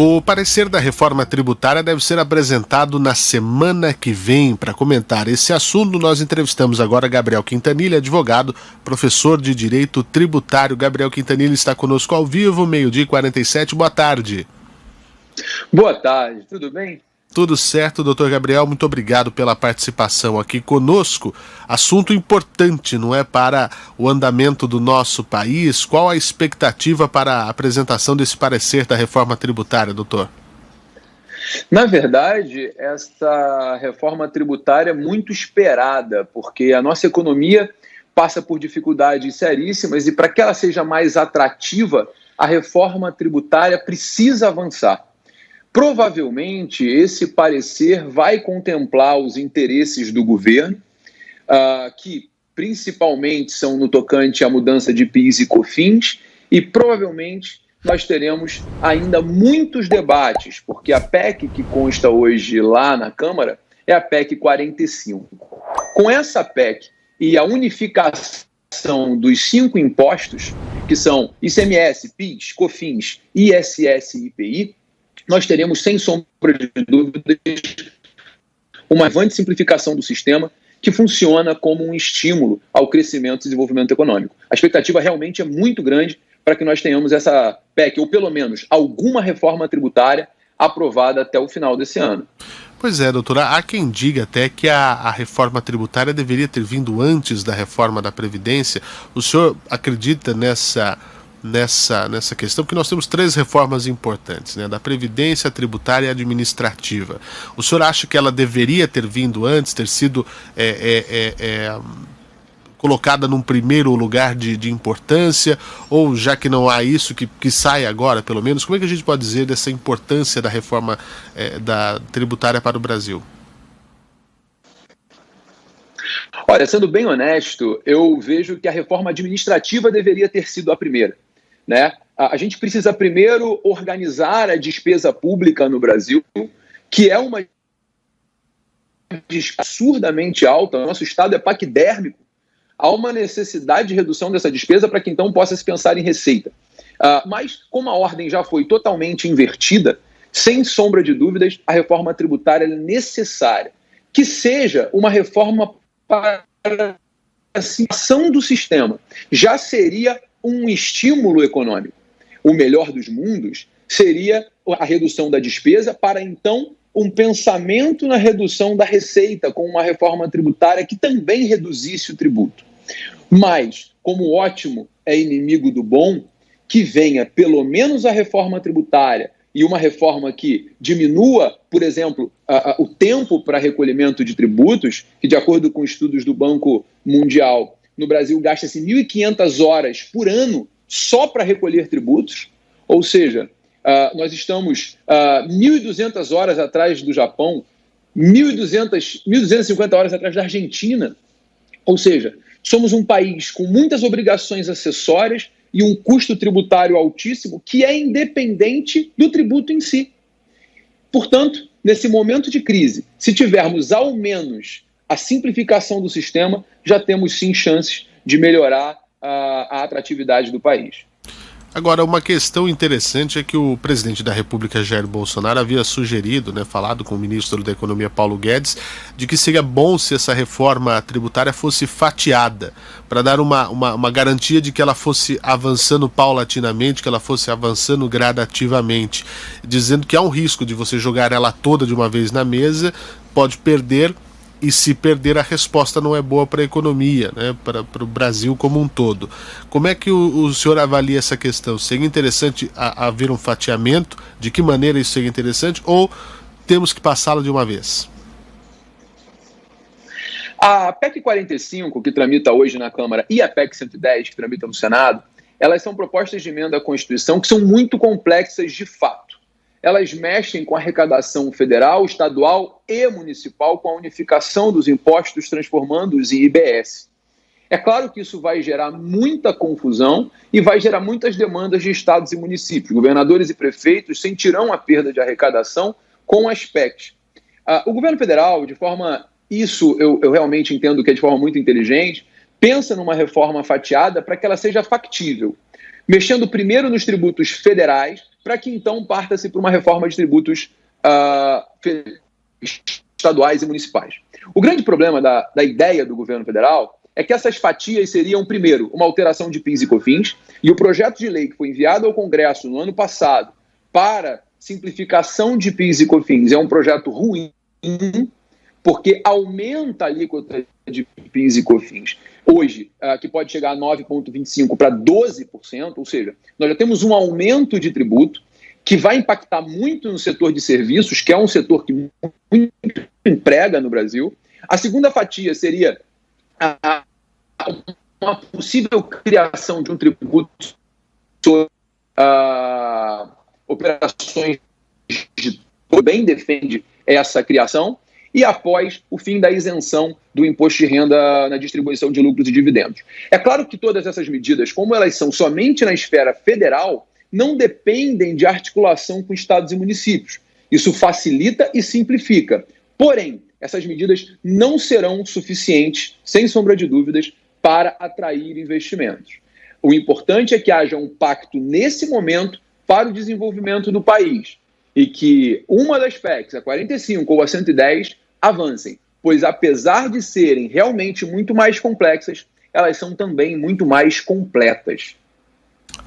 O parecer da reforma tributária deve ser apresentado na semana que vem. Para comentar esse assunto, nós entrevistamos agora Gabriel Quintanilha, advogado, professor de Direito Tributário. Gabriel Quintanilha está conosco ao vivo, 12h47. Boa tarde. Boa tarde, tudo bem? Tudo certo, doutor Gabriel, muito obrigado pela participação aqui conosco. Assunto importante, não é, para o andamento do nosso país. Qual a expectativa para a apresentação desse parecer da reforma tributária, doutor? Na verdade, essa reforma tributária é muito esperada, porque a nossa economia passa por dificuldades seríssimas e para que ela seja mais atrativa, a reforma tributária precisa avançar. Provavelmente, esse parecer vai contemplar os interesses do governo, que principalmente são no tocante à mudança de PIS e COFINS, e provavelmente nós teremos ainda muitos debates, porque a PEC que consta hoje lá na Câmara é a PEC 45. Com essa PEC e a unificação dos 5 impostos, que são ICMS, PIS, COFINS, ISS e IPI, nós teremos, sem sombra de dúvidas, uma avante simplificação do sistema que funciona como um estímulo ao crescimento e desenvolvimento econômico. A expectativa realmente é muito grande para que nós tenhamos essa PEC, ou pelo menos alguma reforma tributária aprovada até o final desse ano. Pois é, doutora, há quem diga até que a reforma tributária deveria ter vindo antes da reforma da Previdência. O senhor acredita nessa questão, porque nós temos 3 reformas importantes, né? Da Previdência, tributária e administrativa. O senhor acha que ela deveria ter vindo antes, ter sido colocada num primeiro lugar de importância, ou já que não há isso, que sai agora, pelo menos? Como é que a gente pode dizer dessa importância da reforma da tributária para o Brasil? Olha, sendo bem honesto, eu vejo que a reforma administrativa deveria ter sido a primeira, né? A gente precisa primeiro organizar a despesa pública no Brasil, que é uma despesa absurdamente alta. O nosso Estado é paquidérmico. Há uma necessidade de redução dessa despesa para que então possa se pensar em receita. Mas como a ordem já foi totalmente invertida, sem sombra de dúvidas, a reforma tributária é necessária. Que seja uma reforma para a simplificação do sistema. Já seria um estímulo econômico. O melhor dos mundos seria a redução da despesa para, então, um pensamento na redução da receita, com uma reforma tributária que também reduzisse o tributo. Mas, como ótimo é inimigo do bom, que venha pelo menos a reforma tributária e uma reforma que diminua, por exemplo, o tempo para recolhimento de tributos, que, de acordo com estudos do Banco Mundial, no Brasil gasta-se 1.500 horas por ano só para recolher tributos, ou seja, nós estamos 1.200 horas atrás do Japão, 1.250 horas atrás da Argentina, ou seja, somos um país com muitas obrigações acessórias e um custo tributário altíssimo que é independente do tributo em si. Portanto, nesse momento de crise, se tivermos ao menos a simplificação do sistema, já temos sim chances de melhorar a atratividade do país. Agora, uma questão interessante é que o presidente da República, Jair Bolsonaro, havia sugerido, falado com o ministro da Economia, Paulo Guedes, de que seria bom se essa reforma tributária fosse fatiada, para dar uma garantia de que ela fosse avançando paulatinamente, que ela fosse avançando gradativamente, dizendo que há um risco de você jogar ela toda de uma vez na mesa, pode perder, e se perder, a resposta não é boa para a economia, para o Brasil como um todo. Como é que o senhor avalia essa questão? Seria interessante haver um fatiamento? De que maneira isso seria interessante? Ou temos que passá-la de uma vez? A PEC 45, que tramita hoje na Câmara, e a PEC 110, que tramita no Senado, elas são propostas de emenda à Constituição que são muito complexas de fato. Elas mexem com a arrecadação federal, estadual e municipal, com a unificação dos impostos, transformando-os em IBS. É claro que isso vai gerar muita confusão e vai gerar muitas demandas de estados e municípios. Governadores e prefeitos sentirão a perda de arrecadação com as PECs. O governo federal, de forma... Isso eu realmente entendo que é de forma muito inteligente, pensa numa reforma fatiada para que ela seja factível. mexendo primeiro nos tributos federais, para que então parta-se para uma reforma de tributos estaduais e municipais. O grande problema da ideia do governo federal é que essas fatias seriam, primeiro, uma alteração de PIS e COFINS, e o projeto de lei que foi enviado ao Congresso no ano passado para simplificação de PIS e COFINS é um projeto ruim, porque aumenta a alíquota de PIS e COFINS, hoje, que pode chegar a 9,25% para 12%, ou seja, nós já temos um aumento de tributo que vai impactar muito no setor de serviços, que é um setor que muito emprega no Brasil. A segunda fatia seria uma possível criação de um tributo sobre operações de bem defende essa criação, e após o fim da isenção do imposto de renda na distribuição de lucros e dividendos. É claro que todas essas medidas, como elas são somente na esfera federal, não dependem de articulação com estados e municípios. Isso facilita e simplifica. Porém, essas medidas não serão suficientes, sem sombra de dúvidas, para atrair investimentos. O importante é que haja um pacto nesse momento para o desenvolvimento do país e que uma das PECs, a 45 ou a 110, avancem, pois apesar de serem realmente muito mais complexas, elas são também muito mais completas.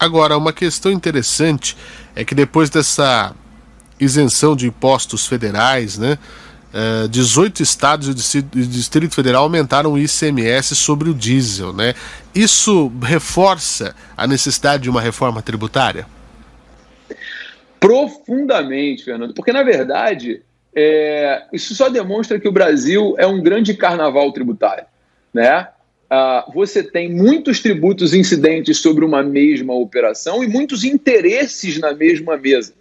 Agora, uma questão interessante é que depois dessa isenção de impostos federais, né, 18 estados e o Distrito Federal aumentaram o ICMS sobre o diesel, né? Isso reforça a necessidade de uma reforma tributária? Profundamente, Fernando, porque na verdade isso só demonstra que o Brasil é um grande carnaval tributário, né? Você tem muitos tributos incidentes sobre uma mesma operação e muitos interesses na mesma mesa.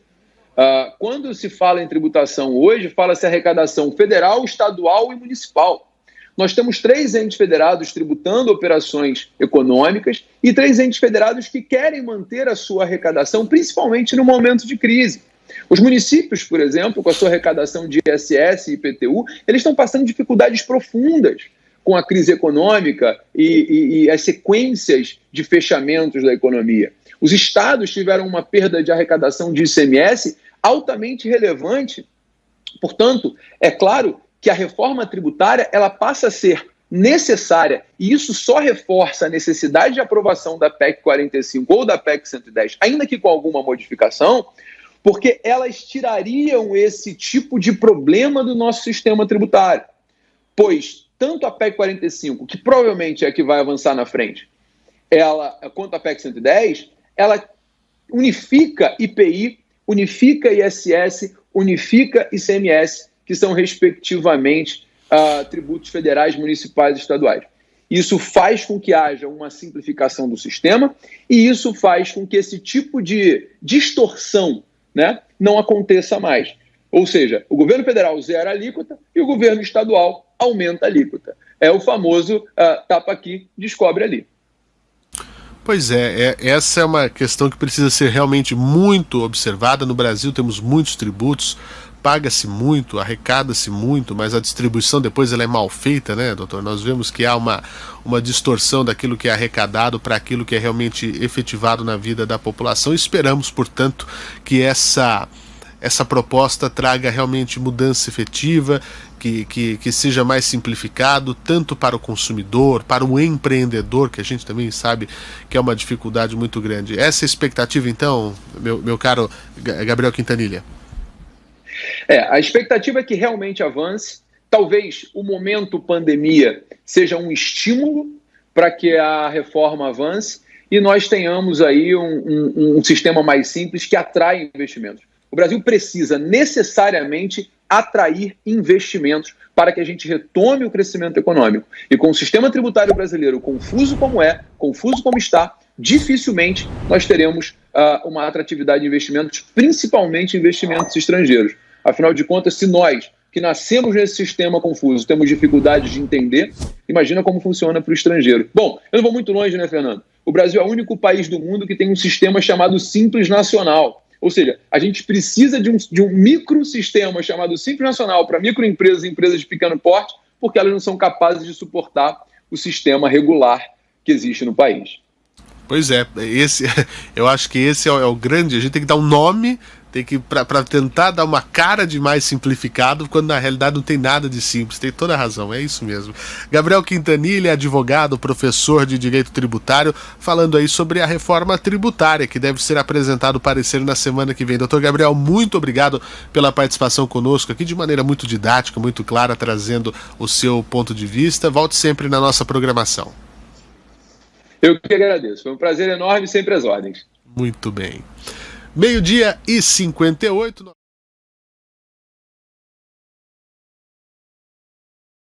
Quando se fala em tributação hoje, fala-se arrecadação federal, estadual e municipal. Nós temos 3 entes federados tributando operações econômicas e 3 entes federados que querem manter a sua arrecadação, principalmente no momento de crise. Os municípios, por exemplo, com a sua arrecadação de ISS e IPTU, eles estão passando dificuldades profundas com a crise econômica e as sequências de fechamentos da economia. Os estados tiveram uma perda de arrecadação de ICMS altamente relevante. Portanto, é claro que a reforma tributária ela passa a ser necessária, e isso só reforça a necessidade de aprovação da PEC 45 ou da PEC 110, ainda que com alguma modificação, porque elas tirariam esse tipo de problema do nosso sistema tributário. Pois tanto a PEC 45, que provavelmente é a que vai avançar na frente, quanto a PEC 110, ela unifica IPI, unifica ISS, unifica ICMS, que são, respectivamente, tributos federais, municipais e estaduais. Isso faz com que haja uma simplificação do sistema e isso faz com que esse tipo de distorção, né, não aconteça mais. Ou seja, o governo federal zera a alíquota e o governo estadual aumenta a alíquota. É o famoso tapa aqui, descobre ali. Pois essa é uma questão que precisa ser realmente muito observada. No Brasil temos muitos tributos, paga-se muito, arrecada-se muito, mas a distribuição depois ela é mal feita, né, doutor? Nós vemos que há uma distorção daquilo que é arrecadado para aquilo que é realmente efetivado na vida da população. Esperamos, portanto, que essa proposta traga realmente mudança efetiva, que seja mais simplificado, tanto para o consumidor, para o empreendedor, que a gente também sabe que é uma dificuldade muito grande. Essa é a expectativa, então, meu caro Gabriel Quintanilha? A expectativa é que realmente avance. Talvez o momento pandemia seja um estímulo para que a reforma avance e nós tenhamos aí um sistema mais simples que atrai investimentos. O Brasil precisa necessariamente atrair investimentos para que a gente retome o crescimento econômico. E com o sistema tributário brasileiro confuso como confuso como está, dificilmente nós teremos uma atratividade de investimentos, principalmente investimentos estrangeiros. Afinal de contas, se nós, que nascemos nesse sistema confuso, temos dificuldade de entender, imagina como funciona para o estrangeiro. Bom, eu não vou muito longe, né, Fernando? O Brasil é o único país do mundo que tem um sistema chamado Simples Nacional. Ou seja, a gente precisa de um microsistema chamado Simples Nacional para microempresas e empresas de pequeno porte, porque elas não são capazes de suportar o sistema regular que existe no país. Pois é, eu acho que esse é o grande. A gente tem que dar um nome, tem que para tentar dar uma cara de mais simplificado, quando na realidade não tem nada de simples. Tem toda a razão, é isso mesmo. Gabriel Quintanilha, advogado, professor de Direito Tributário, falando aí sobre a reforma tributária, que deve ser apresentado o parecer na semana que vem. Doutor Gabriel, muito obrigado pela participação conosco aqui, de maneira muito didática, muito clara, trazendo o seu ponto de vista. Volte sempre na nossa programação. Eu que agradeço. Foi um prazer enorme, sempre às ordens. Muito bem. 12:58.